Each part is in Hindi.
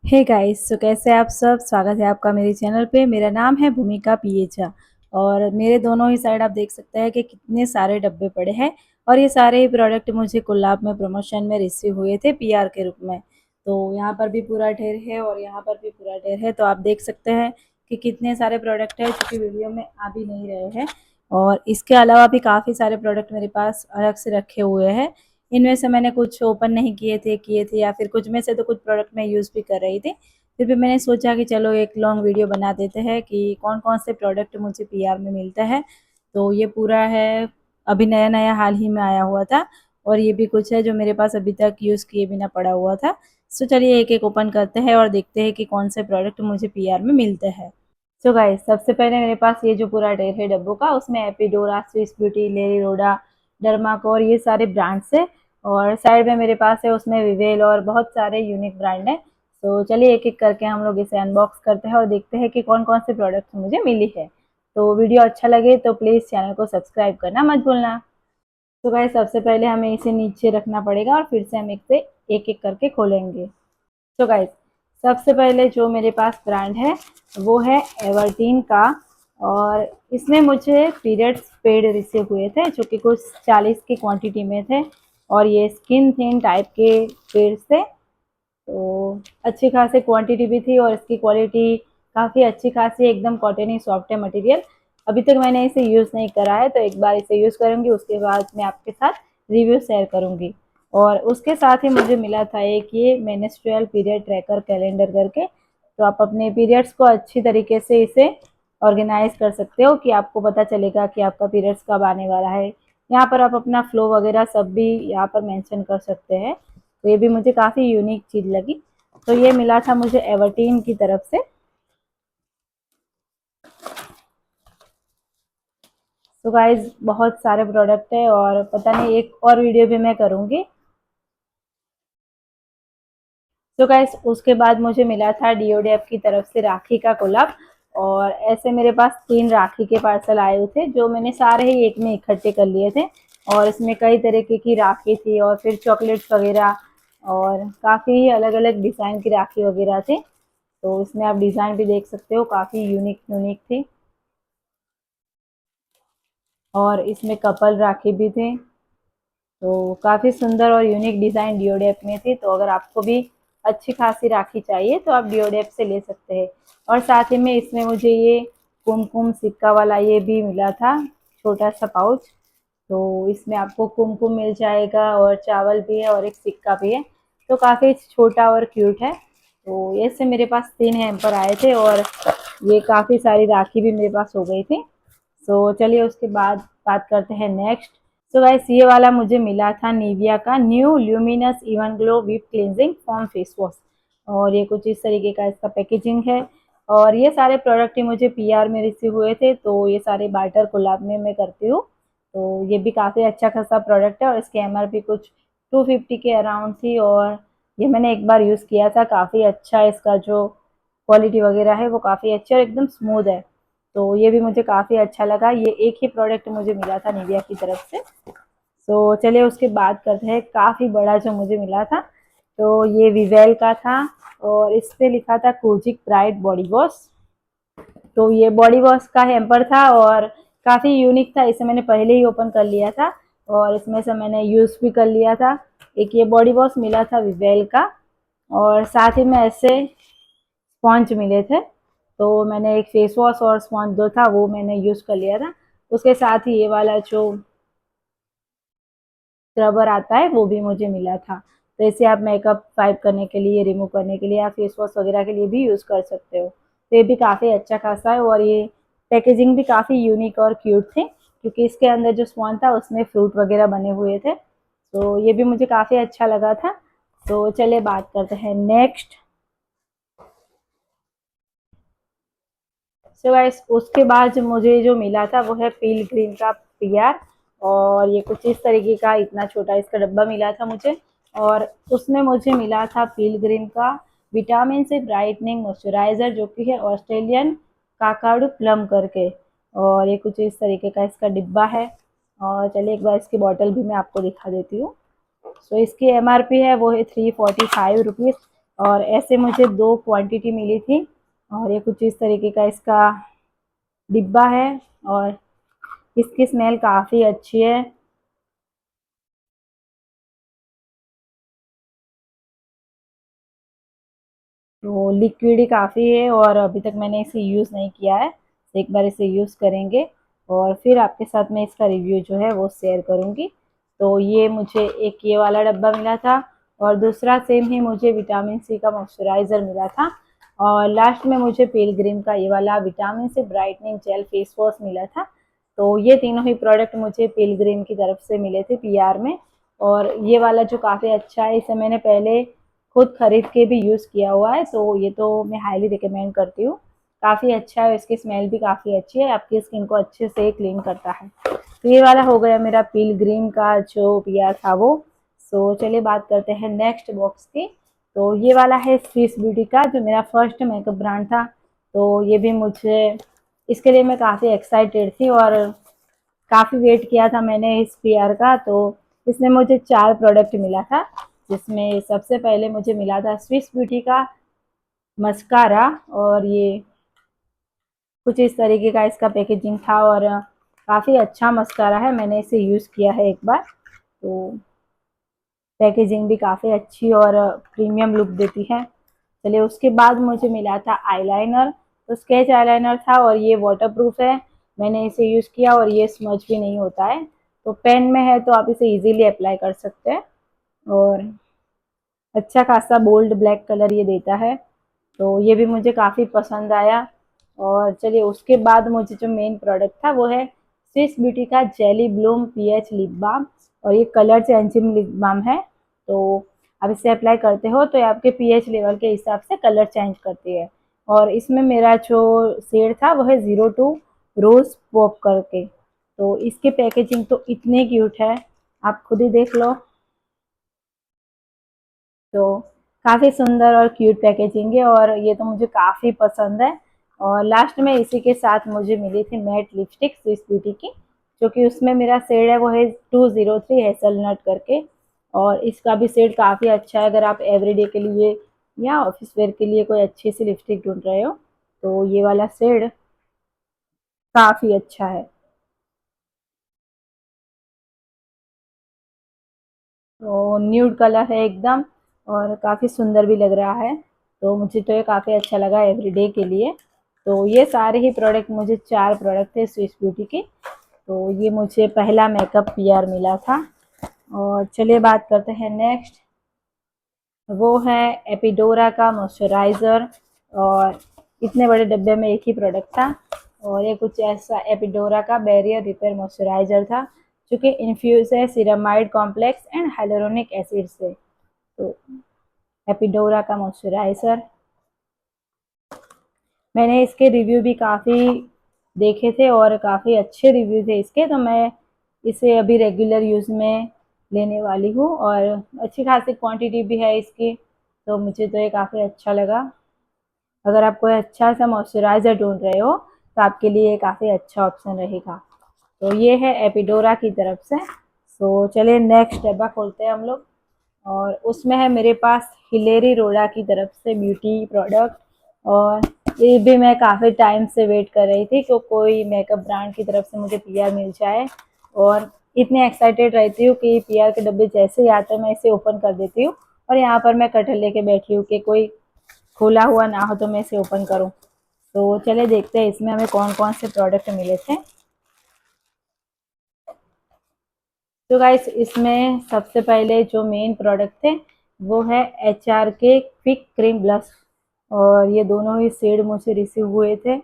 हे गाइस, तो कैसे आप सब। स्वागत है आपका मेरे चैनल पे। मेरा नाम है भूमिका पीएचा और मेरे दोनों ही साइड आप देख सकते हैं कि कितने सारे डब्बे पड़े हैं। और ये सारे ही प्रोडक्ट मुझे कोलैब में प्रमोशन में रिसीव हुए थे पीआर के रूप में। तो यहाँ पर भी पूरा ढेर है और यहाँ पर भी पूरा ढेर है। तो आप देख सकते हैं कि कितने सारे प्रोडक्ट है जो कि वीडियो में आ भी नहीं रहे हैं। और इसके अलावा भी काफ़ी सारे प्रोडक्ट मेरे पास अलग से रखे हुए हैं। इनमें से मैंने कुछ ओपन नहीं किए थे या फिर कुछ में से तो कुछ प्रोडक्ट मैं यूज़ भी कर रही थी। फिर भी मैंने सोचा कि चलो एक लॉन्ग वीडियो बना देते हैं कि कौन कौन से प्रोडक्ट मुझे पीआर में मिलता है। तो ये पूरा है, अभी नया नया हाल ही में आया हुआ था। और ये भी कुछ है जो मेरे पास अभी तक यूज़ किए बिना पड़ा हुआ था। तो चलिए एक एक ओपन करते हैं और देखते हैं कि कौन से प्रोडक्ट मुझे पीआर में मिलते हैं। सो गाइस, सबसे पहले मेरे पास ये जो पूरा ढेर है डब्बों का, उसमें एपिडोरा, स्विस ब्यूटी, लेरी रोडा, डर्माकोर, ये सारे ब्रांड्स है। और साइड में मेरे पास है उसमें विवेल और बहुत सारे यूनिक ब्रांड है। तो चलिए एक एक करके हम लोग इसे अनबॉक्स करते हैं और देखते हैं कि कौन कौन से प्रोडक्ट्स मुझे मिली है। तो वीडियो अच्छा लगे तो प्लीज़ चैनल को सब्सक्राइब करना मत भूलना। तो गाइस, सबसे पहले हमें इसे नीचे रखना पड़ेगा और फिर से हम इसे एक एक करके खोलेंगे। तो गाइस, सबसे पहले जो मेरे पास ब्रांड है वो है एवर्टीन का। और इसमें मुझे पीरियड्स पेड रिसीव हुए थे जो कि कुछ 40 की क्वांटिटी में थे। और ये स्किन थिन टाइप के पेड्स थे। तो अच्छी खासी क्वांटिटी भी थी और इसकी क्वालिटी काफ़ी अच्छी खासी, एकदम कॉटनी सॉफ्ट है मटेरियल। अभी तक मैंने इसे यूज़ नहीं करा है, तो एक बार इसे यूज़ करूँगी, उसके बाद मैं आपके साथ रिव्यू शेयर करूँगी। और उसके साथ ही मुझे मिला था एक ये मेंस्ट्रुअल पीरियड ट्रैकर कैलेंडर करके। तो आप अपने पीरियड्स को अच्छी तरीके से इसे ऑर्गेनाइज कर सकते हो कि आपको पता चलेगा कि आपका पीरियड्स कब आने वाला है। यहाँ पर आप अपना फ्लो वगैरह सब भी यहाँ पर मेंशन कर सकते हैं। तो ये भी मुझे काफ़ी यूनिक चीज़ लगी। तो ये मिला था मुझे एवर्टीन की तरफ से। तो गाइज, बहुत सारे प्रोडक्ट है और पता नहीं एक और वीडियो भी मैं करूँगी। तो गाइस, उसके बाद मुझे मिला था डीओडेफ की तरफ से राखी का कोलैब। और ऐसे मेरे पास 3 राखी के पार्सल आए हुए थे जो मैंने सारे ही एक में इकट्ठे कर लिए थे। और इसमें कई तरीके की राखी थी और फिर चॉकलेट्स वगैरह और काफ़ी अलग अलग डिज़ाइन की राखी वगैरह थी। तो इसमें आप डिज़ाइन भी देख सकते हो, काफ़ी यूनिक यूनिक थी। और इसमें कपल राखी भी थे। तो काफ़ी सुंदर और यूनिक डिज़ाइन डिओडेप में थी। तो अगर आपको भी अच्छी खासी राखी चाहिए तो आप डिओडेप से ले सकते हैं। और साथ ही में इसमें मुझे ये कुमकुम सिक्का वाला ये भी मिला था, छोटा सा पाउच। तो इसमें आपको कुमकुम मिल जाएगा और चावल भी है और एक सिक्का भी है। तो काफ़ी छोटा और क्यूट है। तो ऐसे मेरे पास 3 हैम्पर आए थे और ये काफ़ी सारी राखी भी मेरे पास हो गई थी। तो चलिए उसके बाद बात करते हैं नेक्स्ट। सो गाइस, ये वाला मुझे मिला था निविया का new luminous even glow whip cleansing form face wash. और ये कुछ इस तरीके का इसका पैकेजिंग है। और ये सारे प्रोडक्ट ही मुझे पीआर में रिसीव हुए थे, तो ये सारे बार्टर कोलैब में मैं करती हूँ। तो ये भी काफ़ी अच्छा खासा प्रोडक्ट है और इसकी एमआरपी कुछ 250 के अराउंड थी। और ये मैंने एक बार यूज़ किया था, काफ़ी अच्छा है, इसका जो क्वालिटी वगैरह है वो काफ़ी अच्छी और एकदम स्मूथ है। तो ये भी मुझे काफ़ी अच्छा लगा। ये एक ही प्रोडक्ट मुझे मिला था निविया की तरफ से। तो चलिए उसके बाद करते हैं काफ़ी बड़ा जो मुझे मिला था। तो ये विवेल का था और इस पे लिखा था कोजिक ब्राइट बॉडी वॉश। तो ये बॉडी वॉश का हैम्पर था और काफ़ी यूनिक था। इसे मैंने पहले ही ओपन कर लिया था और इसमें से मैंने यूज़ भी कर लिया था। एक ये बॉडी वॉश मिला था विवेल का और साथ ही में ऐसे स्पॉन्ज मिले थे। तो मैंने एक फेस वॉश और स्पॉन्ज जो था वो मैंने यूज़ कर लिया था। उसके साथ ही ये वाला जो स्क्रबर आता है वो भी मुझे मिला था। तो इसे आप मेकअप फाइप करने के लिए, रिमूव करने के लिए या फेस वॉश वगैरह के लिए भी यूज़ कर सकते हो। तो ये भी काफ़ी अच्छा खासा है और ये पैकेजिंग भी काफ़ी यूनिक और क्यूट थे क्योंकि इसके अंदर जो स्पॉन्ज था उसमें फ्रूट वगैरह बने हुए थे। तो ये भी मुझे काफ़ी अच्छा लगा था। तो चलिए बात करते हैं नेक्स्ट। सो गाइस, उसके बाद जो मुझे जो मिला था वो है पील ग्रीन का पीआर। और ये कुछ इस तरीके का इतना छोटा इसका डब्बा मिला था मुझे। और उसमें मुझे मिला था पील ग्रीन का विटामिन सी ब्राइटनिंग मॉइस्चराइज़र जो कि है ऑस्ट्रेलियन काकाडू प्लम करके। और ये कुछ इस तरीके का इसका डिब्बा है। और चलिए एक बार इसकी बॉटल भी मैं आपको दिखा देती हूँ। सो इसकी एमआरपी है वो है 345 रुपीज़। और ऐसे मुझे 2 क्वांटिटी मिली थी। और ये कुछ इस तरीके का इसका डिब्बा है और इसकी स्मेल काफ़ी अच्छी है। तो लिक्विड ही काफ़ी है और अभी तक मैंने इसे यूज़ नहीं किया है, तो एक बार इसे यूज़ करेंगे और फिर आपके साथ मैं इसका रिव्यू जो है वो शेयर करूँगी। तो ये मुझे एक ये वाला डब्बा मिला था और दूसरा सेम ही मुझे विटामिन सी का मॉइस्चराइज़र मिला था और लास्ट में मुझे पिलग्रिम का ये वाला vitamin C brightening gel face wash मिला था। तो ये तीनों ही प्रोडक्ट मुझे पिलग्रिम की तरफ से मिले थे पीआर में। और ये वाला जो काफ़ी अच्छा है, इसे मैंने पहले खुद खरीद के भी यूज़ किया हुआ है, तो ये तो मैं हाईली रिकमेंड करती हूँ। काफ़ी अच्छा है, इसकी स्मेल भी काफ़ी अच्छी है, आपकी स्किन को अच्छे से क्लीन करता है। तो ये वाला हो गया मेरा पिलग्रिम का जो पीआर था वो। सो चलिए बात करते हैं नेक्स्ट बॉक्स की। तो ये वाला है स्विस ब्यूटी का, जो मेरा फर्स्ट मेकअप ब्रांड था। तो ये भी मुझे, इसके लिए मैं काफ़ी एक्साइटेड थी और काफ़ी वेट किया था मैंने इस पीआर का। तो इसमें मुझे 4 प्रोडक्ट मिला था, जिसमें सबसे पहले मुझे मिला था स्विस ब्यूटी का मस्कारा और ये कुछ इस तरीके का इसका पैकेजिंग था और काफ़ी अच्छा मस्कारा है, मैंने इसे यूज़ किया है एक बार। तो पैकेजिंग भी काफ़ी अच्छी और प्रीमियम लुक देती है। चलिए उसके बाद मुझे मिला था आईलाइनर। तो स्केच आईलाइनर था और ये वाटरप्रूफ है, मैंने इसे यूज़ किया और ये स्मज भी नहीं होता है। तो पेन में है तो आप इसे इजीली अप्लाई कर सकते हैं और अच्छा खासा बोल्ड ब्लैक कलर ये देता है। तो ये भी मुझे काफ़ी पसंद आया। और चलिए उसके बाद मुझे जो मेन प्रोडक्ट था वो है स्विस ब्यूटी का jelly bloom pH lip balm और ये कलर चेंजिंग लिप बाम है। तो आप इसे अप्लाई करते हो तो ये आपके पीएच लेवल के हिसाब से कलर चेंज करती है। और इसमें मेरा जो शेड था वो है 02 रोज पॉप करके। तो इसकी पैकेजिंग तो इतनी क्यूट है, आप खुद ही देख लो। तो काफ़ी सुंदर और क्यूट पैकेजिंग है और ये तो मुझे काफ़ी पसंद है। और लास्ट में इसी के साथ मुझे मिली थी मैट लिपस्टिक स्विस ब्यूटी की, जो कि उसमें मेरा शेड है वो है 203 हेज़लनट करके। और इसका भी शेड काफ़ी अच्छा है, अगर आप एवरीडे के लिए या ऑफिस वेयर के लिए कोई अच्छी सी लिपस्टिक ढूंढ रहे हो तो ये वाला शेड काफ़ी अच्छा है। तो न्यूड कलर है एकदम और काफ़ी सुंदर भी लग रहा है। तो मुझे तो ये काफ़ी अच्छा लगा एवरीडे के लिए। तो ये सारे ही प्रोडक्ट, मुझे 4 प्रोडक्ट थे स्विस ब्यूटी के। तो ये मुझे पहला मेकअप पीआर मिला था। और चलिए बात करते हैं नेक्स्ट। वो है एपिडोरा का मॉइस्चराइज़र और इतने बड़े डब्बे में एक ही प्रोडक्ट था। और ये कुछ ऐसा एपिडोरा का बैरियर रिपेयर मॉइस्चराइज़र था, जो कि इन्फ्यूज़ है ceramide complex and hyaluronic acid से। तो एपिडोरा का मॉइस्चराइज़र, मैंने इसके रिव्यू भी काफ़ी देखे थे और काफ़ी अच्छे रिव्यू थे इसके, तो मैं इसे अभी रेगुलर यूज़ में लेने वाली हूँ और अच्छी खासी क्वांटिटी भी है इसकी। तो मुझे तो ये काफ़ी अच्छा लगा। अगर आप कोई अच्छा सा मॉइस्चराइज़र ढूंढ रहे हो तो आपके लिए ये काफ़ी अच्छा ऑप्शन रहेगा। तो ये है एपिडोरा की तरफ से। तो चलिए नेक्स्ट डब्बा खोलते हैं हम लोग और उसमें है मेरे पास हिलेरी रोड़ा की तरफ से ब्यूटी प्रोडक्ट। और ये भी मैं काफ़ी टाइम से वेट कर रही थी कि कोई मेकअप ब्रांड की तरफ से मुझे पीआर मिल जाए। और इतनी एक्साइटेड रहती हूँ कि पीआर के डब्बे जैसे ही आते हैं मैं इसे ओपन कर देती हूँ। और यहाँ पर मैं कटहल लेके बैठी हूँ कि कोई खुला हुआ ना हो तो मैं इसे ओपन करूँ। तो चले देखते हैं इसमें हमें कौन कौन से प्रोडक्ट मिले थे। तो गाइस इसमें सबसे पहले जो मेन प्रोडक्ट थे वो है एचआर के क्विक क्रीम ब्लश। और ये दोनों ही शेड मुझे रिसीव हुए थे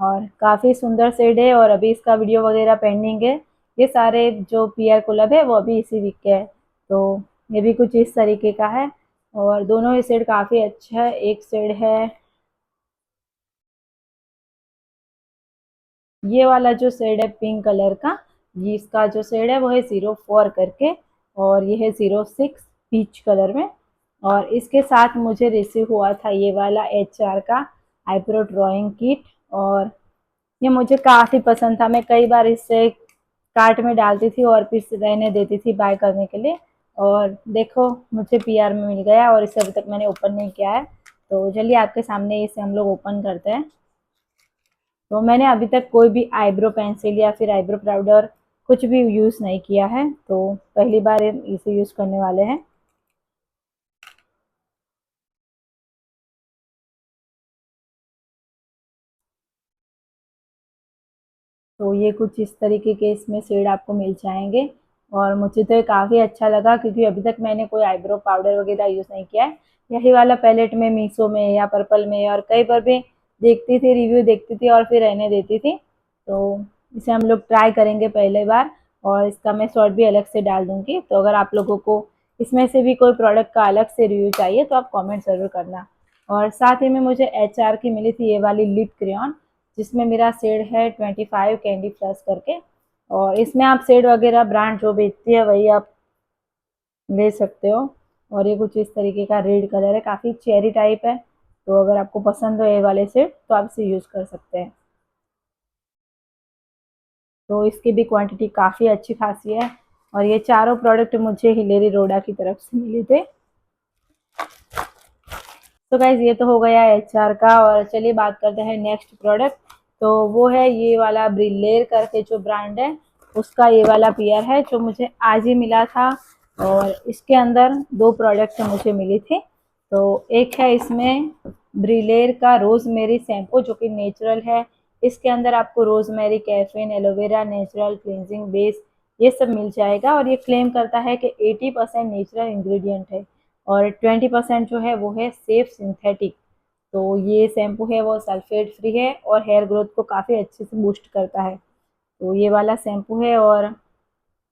और काफ़ी सुंदर शेड है और अभी इसका वीडियो वगैरह पेंडिंग है। ये सारे जो पीआर कोलैब है वो अभी इसी वीक के है। तो ये भी कुछ इस तरीके का है और दोनों ही शेड काफ़ी अच्छा है। एक शेड है ये वाला जो शेड है पिंक कलर का, ये इसका जो शेड है वो है 04 करके और ये है 06 पीच कलर में। और इसके साथ मुझे रिसीव हुआ था ये वाला एचआर का आईब्रो ड्राइंग किट और ये मुझे काफ़ी पसंद था। मैं कई बार इससे कार्ट में डालती थी और फिर रहने देती थी बाय करने के लिए। और देखो मुझे पीआर में मिल गया और इसे अभी तक मैंने ओपन नहीं किया है। तो चलिए आपके सामने इसे हम लोग ओपन करते हैं। तो मैंने अभी तक कोई भी आईब्रो पेंसिल या फिर आईब्रो पाउडर कुछ भी यूज़ नहीं किया है, तो पहली बार इसे यूज़ करने वाले हैं। तो ये कुछ इस तरीके के इसमें शेड आपको मिल जाएंगे और मुझे तो ये काफ़ी अच्छा लगा, क्योंकि अभी तक मैंने कोई आईब्रो पाउडर वगैरह यूज़ नहीं किया है। यही वाला पैलेट में मीशो में या पर्पल में और कई बार भी देखती थी, रिव्यू देखती थी और फिर रहने देती थी। तो इसे हम लोग ट्राई करेंगे पहले बार, और इसका मैं शॉर्ट भी अलग से डाल दूँगी। तो अगर आप लोगों को इसमें से भी कोई प्रोडक्ट का अलग से रिव्यू चाहिए तो आप कॉमेंट ज़रूर करना। और साथ ही में मुझे HR की मिली थी ये वाली लिप क्रेयॉन, जिसमें मेरा शेड है 25 कैंडी प्लस करके। और इसमें आप शेड वगैरह ब्रांड जो बेचती है वही आप ले सकते हो। और ये कुछ इस तरीके का रेड कलर है, काफ़ी चेरी टाइप है। तो अगर आपको पसंद हो ये वाले शेड तो आप इसे यूज़ कर सकते हैं। तो इसकी भी क्वांटिटी काफ़ी अच्छी खासी है। और ये चारों प्रोडक्ट मुझे हिलेरी रोडा की तरफ से मिले थे। तो गाइज ये तो हो गया HR का, और चलिए बात करते हैं नेक्स्ट प्रोडक्ट। तो वो है ये वाला ब्रिलेर करके जो ब्रांड है उसका ये वाला पीयर है, जो मुझे आज ही मिला था। और इसके अंदर दो प्रोडक्ट मुझे मिली थी। तो एक है इसमें ब्रिलेर का रोजमेरी शैम्पू जो कि नेचुरल है। इसके अंदर आपको rosemary, caffeine, aloe vera, natural cleansing base ये सब मिल जाएगा। और ये क्लेम करता है कि 80% नेचुरल इंग्रेडिएंट है और 20% जो है वो है सेफ सिंथेटिक। तो ये शैम्पू है वो सल्फेट फ्री है और हेयर ग्रोथ को काफ़ी अच्छे से बूस्ट करता है। तो ये वाला शैम्पू है, और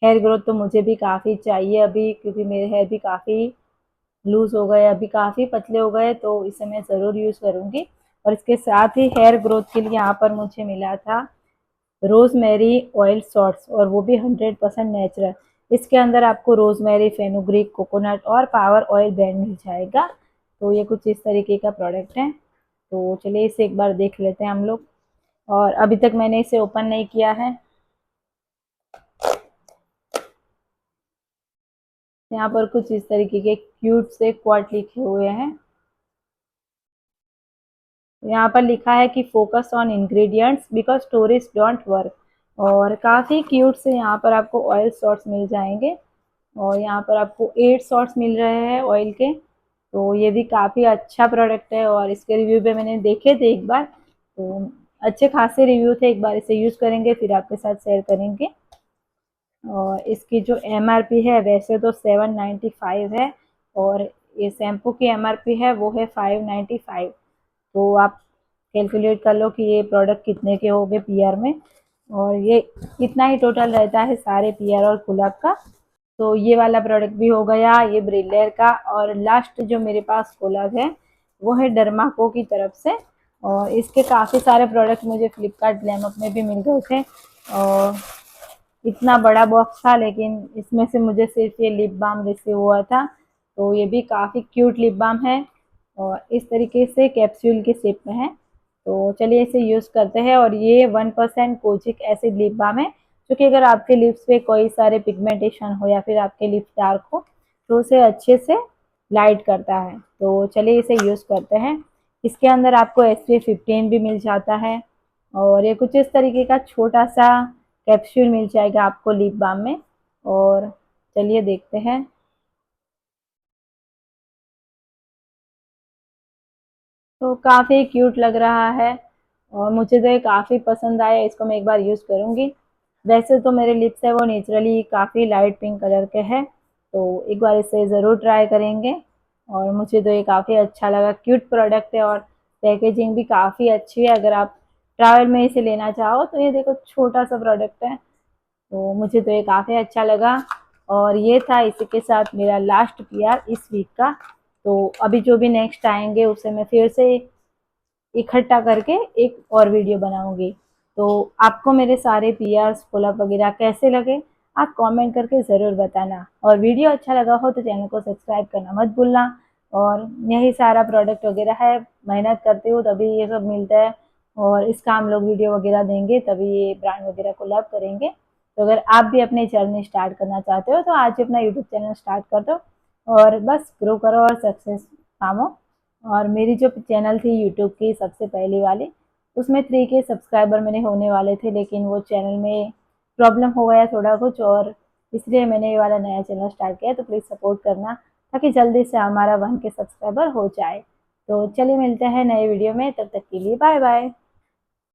हेयर ग्रोथ तो मुझे भी काफ़ी चाहिए अभी, क्योंकि मेरे हेयर भी काफ़ी लूज़ हो गए, अभी काफ़ी पतले हो गए। तो इसे मैं ज़रूर यूज़ करूँगी। और इसके साथ ही हेयर ग्रोथ के लिए यहाँ पर मुझे मिला था रोजमेरी ऑयल शॉर्ट्स, और वो भी 100% नेचुरल। इसके अंदर आपको रोजमेरी, फेनुग्रीक, कोकोनट और पावर ऑयल ब्लेंड मिल जाएगा। तो ये कुछ इस तरीके का प्रोडक्ट है। तो चलिए इसे एक बार देख लेते हैं हम लोग। और अभी तक मैंने इसे ओपन नहीं किया है। यहाँ पर कुछ इस तरीके के क्यूट से क्वाट लिखे हुए हैं। यहाँ पर लिखा है कि focus on ingredients because storage don't work. और काफ़ी क्यूट से यहाँ पर आपको ऑयल शॉट्स मिल जाएंगे। और यहाँ पर आपको 8 शॉट्स मिल रहे हैं ऑयल के। तो ये भी काफ़ी अच्छा प्रोडक्ट है, और इसके रिव्यू पे मैंने देखे थे एक बार, तो अच्छे खासे रिव्यू थे। एक बार इसे यूज़ करेंगे फिर आपके साथ शेयर करेंगे। और इसकी जो MRP है वैसे तो 795 है, और ये शैम्पू की MRP है वो है 595। तो आप कैलकुलेट कर लो कि ये प्रोडक्ट कितने के हो गए पीआर में। और ये कितना ही टोटल रहता है सारे पीआर और गुलाब का। तो ये वाला प्रोडक्ट भी हो गया ये ब्रिलेर का। और लास्ट जो मेरे पास कोलैब है वो है डर्माको की तरफ से। और इसके काफ़ी सारे प्रोडक्ट मुझे फ्लिपकार्ट ग्लैमअप में भी मिल गए थे। और इतना बड़ा बॉक्स था, लेकिन इसमें से मुझे सिर्फ ये लिप बाम रिसीव हुआ था। तो ये भी काफ़ी क्यूट लिप बाम है, और इस तरीके से कैप्सूल के शेप में है। तो चलिए इसे यूज़ करते हैं। और ये 1% कोजिक एसिड लिप बाम है, क्योंकि अगर आपके लिप्स पे कोई सारे पिगमेंटेशन हो या फिर आपके लिप्स डार्क हो तो उसे अच्छे से लाइट करता है। तो चलिए इसे यूज़ करते हैं। इसके अंदर आपको SPF 15 भी मिल जाता है। और ये कुछ इस तरीके का छोटा सा कैप्सूल मिल जाएगा आपको लिप बाम में। और चलिए देखते हैं। तो काफ़ी क्यूट लग रहा है, और मुझे तो ये काफ़ी पसंद आया। इसको मैं एक बार यूज़ करूँगी। वैसे तो मेरे लिप्स है वो नेचुरली काफ़ी लाइट पिंक कलर के हैं, तो एक बार इसे ज़रूर ट्राई करेंगे। और मुझे तो ये काफ़ी अच्छा लगा, क्यूट प्रोडक्ट है और पैकेजिंग भी काफ़ी अच्छी है। अगर आप ट्रैवल में इसे लेना चाहो तो ये देखो छोटा सा प्रोडक्ट है। तो मुझे तो ये काफ़ी अच्छा लगा। और ये था इसी के साथ मेरा लास्ट पीआर इस वीक का। तो अभी जो भी नेक्स्ट आएंगे उसे मैं फिर से इकट्ठा करके एक और वीडियो बनाऊंगी। तो आपको मेरे सारे पीआर्स पुलअप वगैरह कैसे लगे आप कमेंट करके ज़रूर बताना। और वीडियो अच्छा लगा हो तो चैनल को सब्सक्राइब करना मत भूलना। और यही सारा प्रोडक्ट वगैरह है, मेहनत करते हो तभी ये सब मिलता है। और इसका हम लोग वीडियो वगैरह देंगे तभी ये ब्रांड वगैरह कोलैब करेंगे। तो अगर आप भी अपनी जर्नी स्टार्ट करना चाहते हो तो आज ही अपना यूट्यूब चैनल स्टार्ट कर दो और बस ग्रो करो और सक्सेस पाओ। और मेरी जो चैनल थी यूट्यूब की सबसे पहली वाली, उसमें 3K सब्सक्राइबर मेरे होने वाले थे, लेकिन वो चैनल में प्रॉब्लम हो गया थोड़ा कुछ, और इसलिए मैंने ये वाला नया चैनल स्टार्ट किया। तो प्लीज़ सपोर्ट करना ताकि जल्दी से हमारा 1K सब्सक्राइबर हो जाए। तो चलिए मिलते हैं नए वीडियो में, तब तक के लिए बाय बाय।